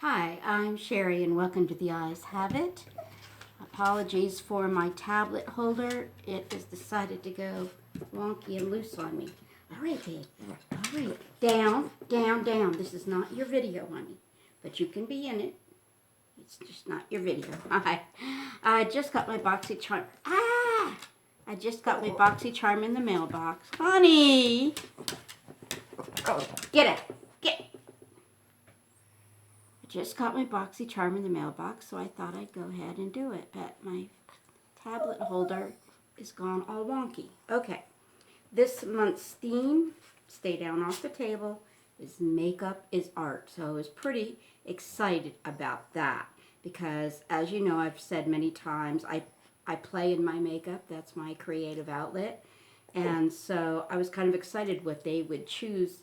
Hi, I'm Sherry and welcome to The Eyes Have It. Apologies for my tablet holder. It has decided to go wonky and loose on me. All right, babe. All right. Down, down, down. This is not your video, honey. But you can be in it. It's just not your video. Hi. I just got my BOXYCHARM. I just got my BOXYCHARM in the mailbox. Honey! Get it. Get it. Just got my BOXYCHARM in the mailbox, so I thought I'd go ahead and do it. But my tablet holder is gone all wonky. Okay, this month's theme, stay down off the table, is makeup is art. So I was pretty excited about that because, as you know, I've said many times, I play in my makeup. That's my creative outlet. And so I was kind of excited what they would choose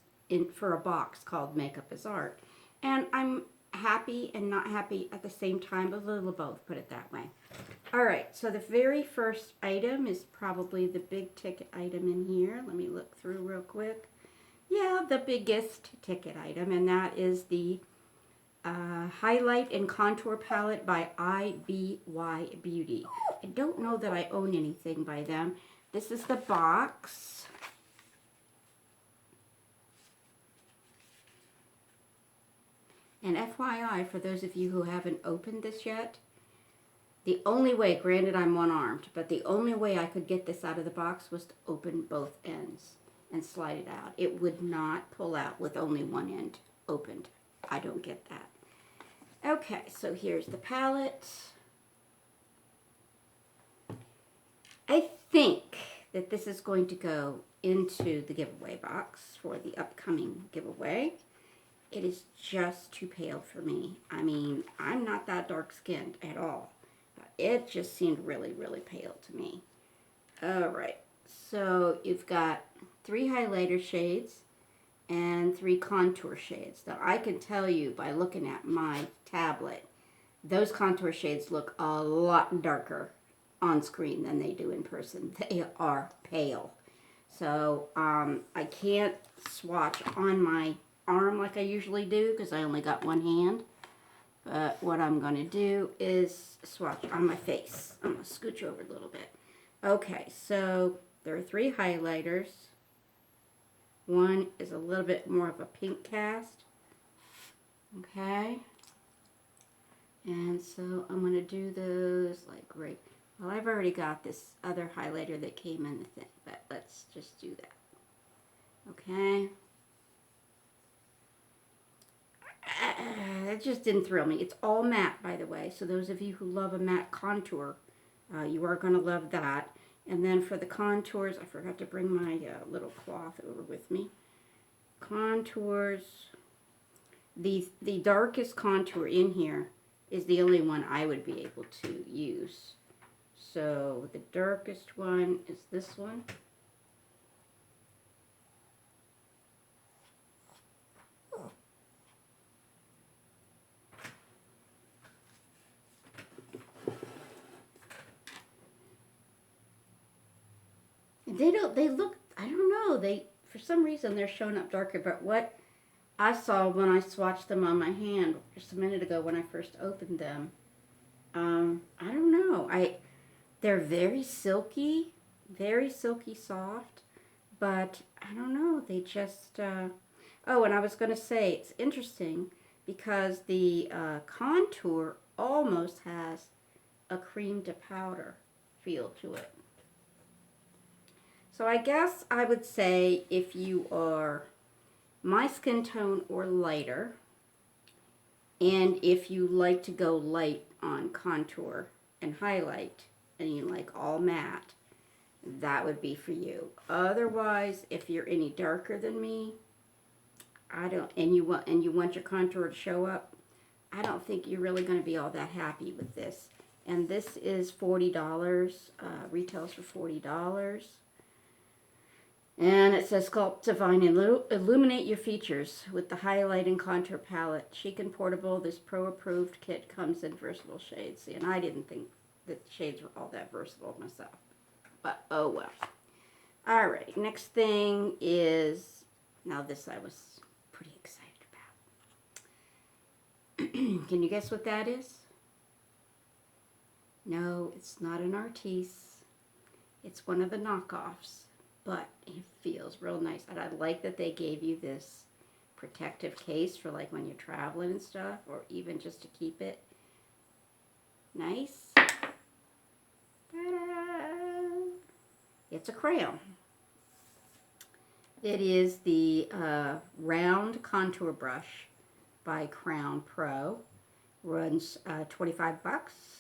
for a box called Makeup is Art. And I'm happy and not happy at the same time, but a little of both, put it that way. All right, so the very first item is probably the big ticket item in here. Let me look through real quick. Yeah, the biggest ticket item, and that is the Highlight and Contour Palette by IBY Beauty. I don't know that I own anything by them. This is the box. And FYI, for those of you who haven't opened this yet, the only way, granted I'm one-armed, but the only way I could get this out of the box was to open both ends and slide it out. It would not pull out with only one end opened. I don't get that. Okay, so here's the palette. I think that this is going to go into the giveaway box for the upcoming giveaway. It is just too pale for me. I mean, I'm not that dark-skinned at all. It just seemed really, really pale to me. All right, so you've got 3 highlighter shades and 3 contour shades. Now, I can tell you by looking at my tablet, those contour shades look a lot darker on screen than they do in person. They are pale. So, I can't swatch on my arm like I usually do because I only got one hand. But what I'm going to do is swatch on my face. I'm going to scooch over a little bit. Okay, so there are 3 highlighters. One is a little bit more of a pink cast. Okay. And so I'm going to do those like right. Well, I've already got this other highlighter that came in the thing, but let's just do that. Okay. That just didn't thrill me. It's all matte, by the way. So those of you who love a matte contour, you are going to love that. And then for the contours, I forgot to bring my little cloth over with me. Contours. The darkest contour in here is the only one I would be able to use. So the darkest one is this one. They look, I don't know, for some reason they're showing up darker, but what I saw when I swatched them on my hand just a minute ago when I first opened them, I don't know, they're very silky soft, but I don't know, they just, oh, and I was going to say, it's interesting because the contour almost has a cream to powder feel to it. So I guess I would say if you are my skin tone or lighter, and if you like to go light on contour and highlight, and you like all matte, that would be for you. Otherwise, if you're any darker than me, and you want your contour to show up, I don't think you're really going to be all that happy with this. And this is $40, retails for $40. And it says Sculpt Divine, illuminate your features with the highlight and contour palette. Chic and portable, this pro-approved kit comes in versatile shades. See, and I didn't think that the shades were all that versatile myself. But, oh well. Alright, next thing is, now this I was pretty excited Can you guess what that is? No, it's not an Artiste. It's one of the knockoffs, but it feels real nice. And I like that they gave you this protective case for like when you're traveling and stuff, or even just to keep it nice. Ta-da! It's a crayon. It is the round contour brush by Crown Pro. Runs 25 bucks.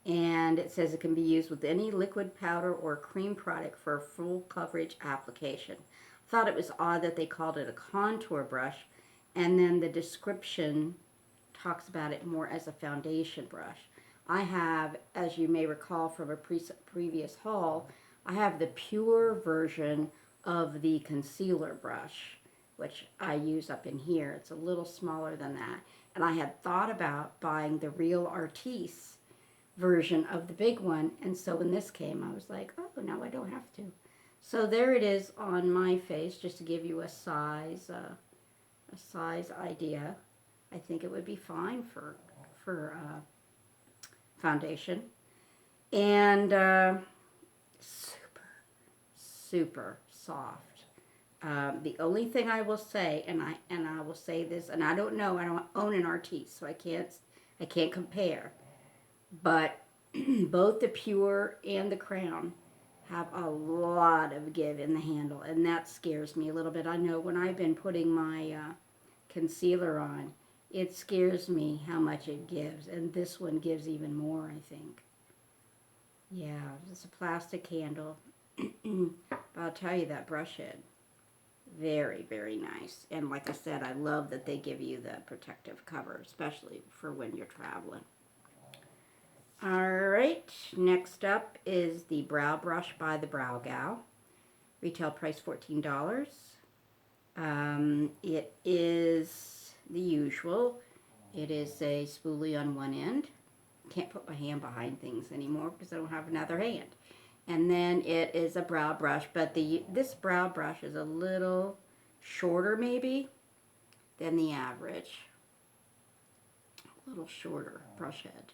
And it says it can be used with any liquid, powder, or cream product for a full coverage application. I thought it was odd that they called it a contour brush, and then the description talks about it more as a foundation brush. I have, as you may recall from a previous haul, I have the pure version of the concealer brush, which I use up in here. It's a little smaller than that. And I had thought about buying the real Artiste version of the big one, and so when this came, I was like, oh, now I don't have to. So there it is on my face, just to give you a size idea. I think it would be fine for foundation, and super soft. The only thing I will say, and I will say this, and I don't know, I don't own an Artiste, so I can't compare. But both the Pure and the Crown have a lot of give in the handle, and that scares me a little bit. I know when I've been putting my concealer on, it scares me how much it gives, and this one gives even more, I think. Yeah, it's a plastic handle. But I'll tell you, that brush head, very, very nice. And like I said, I love that they give you the protective cover, especially for when you're traveling. Alright, next up is the Brow Brush by the Brow Gal. Retail price $14. It is the usual. It is a spoolie on one end. Can't put my hand behind things anymore because I don't have another hand. And then it is a brow brush, but this brow brush is a little shorter maybe than the average. A little shorter brush head.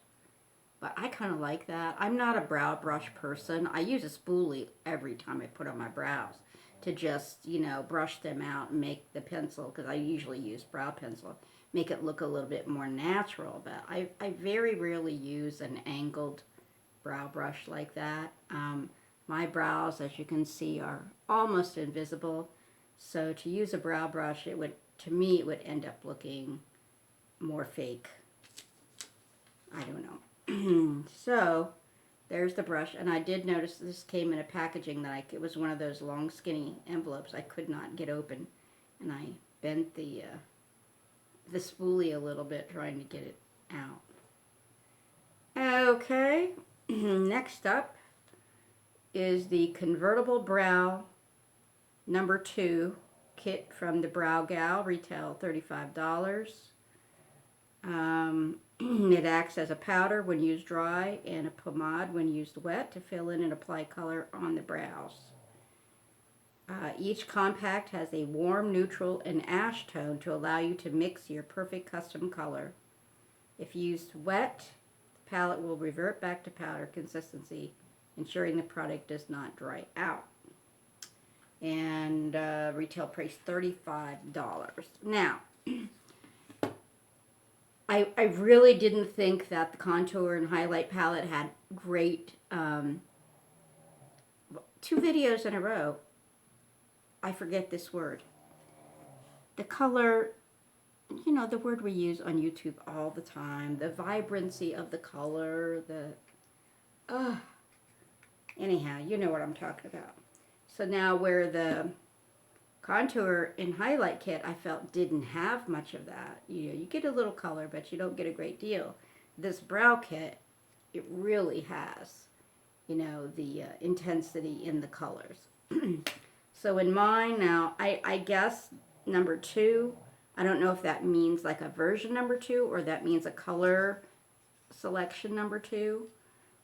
But I kind of like that. I'm not a brow brush person. I use a spoolie every time I put on my brows to just, you know, brush them out and make the pencil, because I usually use brow pencil, make it look a little bit more natural. But I very rarely use an angled brow brush like that. My brows, as you can see, are almost invisible. So to use a brow brush, to me, it would end up looking more fake. I don't know. So there's the brush, and I did notice this came in a packaging that it was one of those long skinny envelopes I could not get open, and I bent the spoolie a little bit trying to get it out. Okay, next up is the Convertible Brow number 2 kit from the Brow Gal, retail $35. It acts as a powder when used dry and a pomade when used wet to fill in and apply color on the brows. Each compact has a warm, neutral, and ash tone to allow you to mix your perfect custom color. If used wet, the palette will revert back to powder consistency, ensuring the product does not dry out. And retail price $35. Now, I really didn't think that the contour and highlight palette had great, 2 videos in a row, I forget this word. The color, you know, the word we use on YouTube all the time, the vibrancy of the color, anyhow, you know what I'm talking about. So now where the contour and highlight kit, I felt, didn't have much of that. You know, you get a little color, but you don't get a great deal. This brow kit, it really has, you know, the intensity in the colors. So in mine now, I guess number 2, I don't know if that means like a version number 2 or that means a color selection number 2.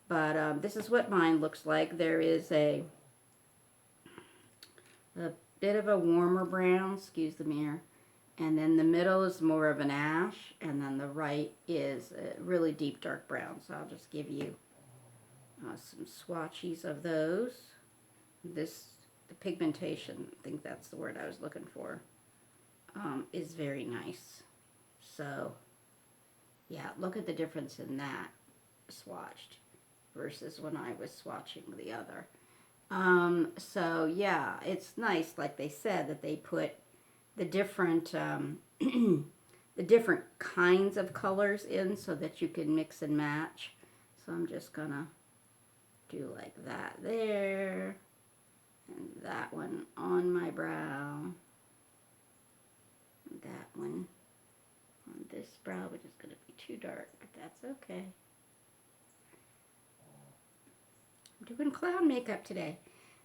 But this is what mine looks like. There is a bit of a warmer brown, excuse the mirror, And then the middle is more of an ash, and then the right is a really deep dark brown. So I'll just give you some swatches of those. The pigmentation, I think that's the word I was looking for, is very nice. So, yeah, look at the difference in that swatched versus when I was swatching the other. So, yeah, it's nice, like they said, that they put the different, the different kinds of colors in so that you can mix and match. So I'm just going to do like that there. And that one on my brow. And that one on this brow, which is going to be too dark, but that's okay. I'm doing clown makeup today.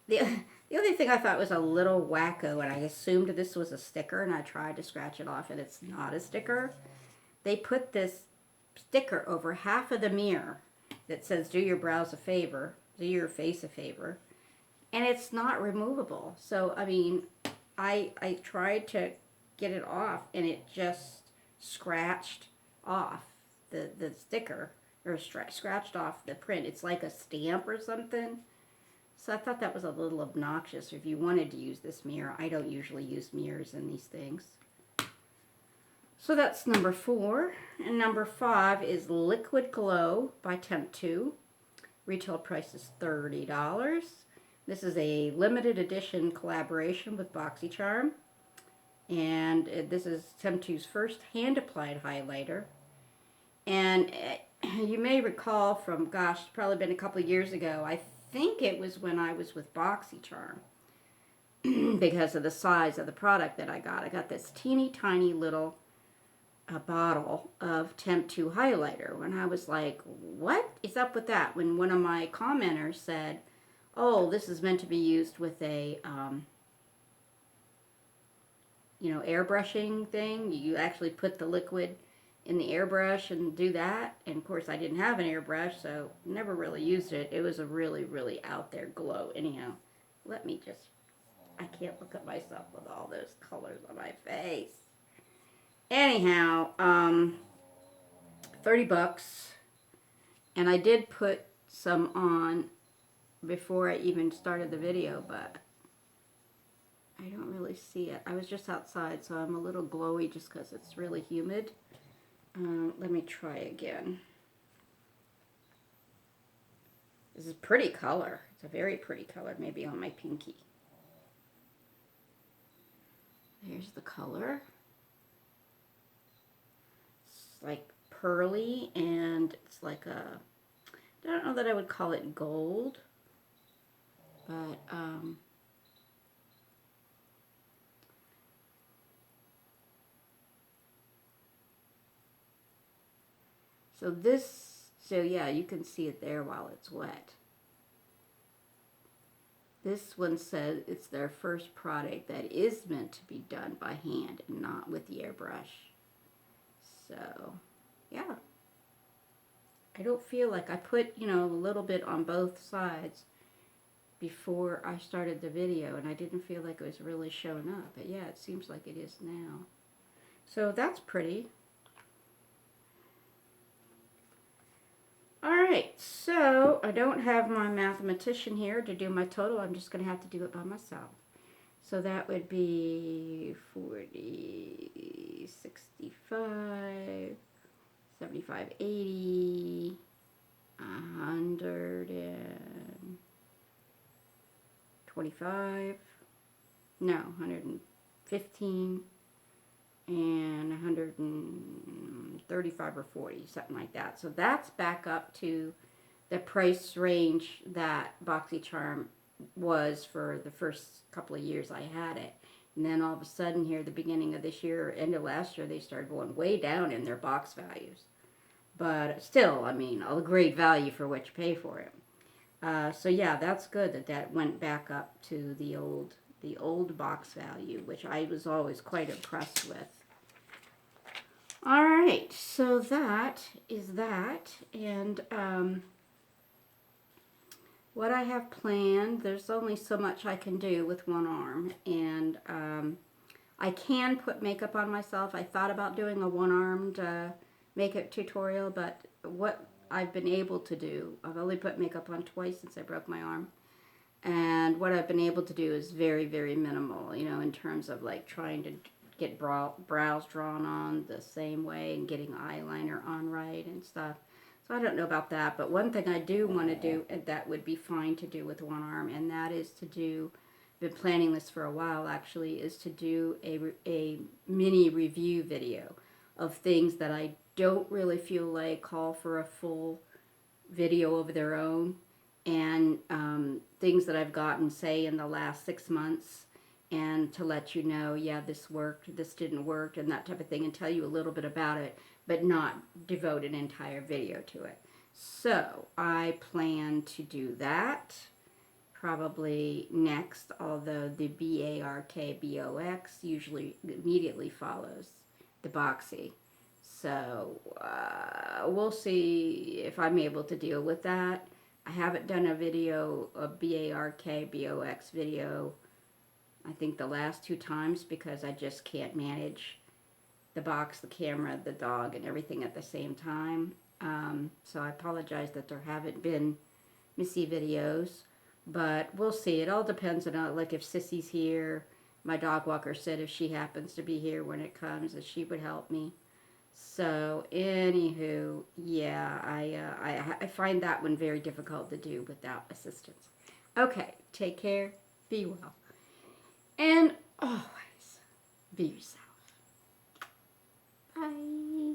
The other thing I thought was a little wacko, and I assumed this was a sticker, and I tried to scratch it off, and it's not a sticker. They put this sticker over half of the mirror that says, do your brows a favor, do your face a favor. And it's not removable. So, I mean, I tried to get it off, and it just scratched off the sticker, or scratched off the print. It's like a stamp or something. So I thought that was a little obnoxious. If you wanted to use this mirror, I don't usually use mirrors in these things. So that's number 4. And number 5 is Liquid Glow by Temp 2. Retail price is $30. This is a limited edition collaboration with BOXYCHARM. And this is Temp 2's first hand-applied highlighter. And you may recall from, gosh, probably been a couple of years ago, I think it was when I was with BOXYCHARM, because of the size of the product that I got. I got this teeny tiny little bottle of Temp 2 highlighter, when I was like, what is up with that? When one of my commenters said, oh, this is meant to be used with a, you know, airbrushing thing. You actually put the liquid in the airbrush and do that. And of course I didn't have an airbrush, so never really used it. It was a really, really out there glow. Anyhow, let me just, I can't look at myself with all those colors on my face. Anyhow, $30, and I did put some on before I even started the video, but I don't really see it. I was just outside, so I'm a little glowy just because it's really humid. Let me try again. This is a pretty color. It's a very pretty color, maybe on my pinky. There's the color. It's like pearly, and it's like a, I don't know that I would call it gold, but so yeah, you can see it there while it's wet. This one says it's their first product that is meant to be done by hand and not with the airbrush. So, yeah. I don't feel like I put, you know, a little bit on both sides before I started the video, and I didn't feel like it was really showing up. But yeah, it seems like it is now. So that's pretty. Alright, so I don't have my mathematician here to do my total. I'm just going to have to do it by myself. So that would be 40, 65, 75, 80, 125, no, 115, and 135 or 40, something like that. So that's back up to the price range that BOXYCHARM was for the first couple of years I had it. And then all of a sudden here, the beginning of this year, end of last year, they started going way down in their box values. But still, I mean, a great value for what you pay for it. So yeah, that's good that that went back up to the old box value, which I was always quite impressed with. Alright, so that is that, and what I have planned, there's only so much I can do with one arm, and I can put makeup on myself. I thought about doing a one-armed makeup tutorial, but what I've been able to do, I've only put makeup on twice since I broke my arm. And what I've been able to do is very, very minimal, you know, in terms of like trying to get brows drawn on the same way and getting eyeliner on right and stuff. So I don't know about that, but one thing I do want to do, and that would be fine to do with one arm, and that is to do, been planning this for a while actually, is to do a mini review video of things that I don't really feel like call for a full video of their own, and things that I've gotten, say, in the last 6 months, and to let you know, yeah, this worked, this didn't work, and that type of thing, and tell you a little bit about it, but not devote an entire video to it. So I plan to do that probably next, although the BARKBOX usually immediately follows the Boxy. So we'll see if I'm able to deal with that. I haven't done a video, a BARKBOX video, I think the last 2 times, because I just can't manage the box, the camera, the dog, and everything at the same time. So I apologize that there haven't been Missy videos, but we'll see. It all depends on, like, if Sissy's here. My dog walker said if she happens to be here when it comes, that she would help me. So, anywho, yeah, I find that one very difficult to do without assistance. Okay, take care, be well, and always be yourself. Bye.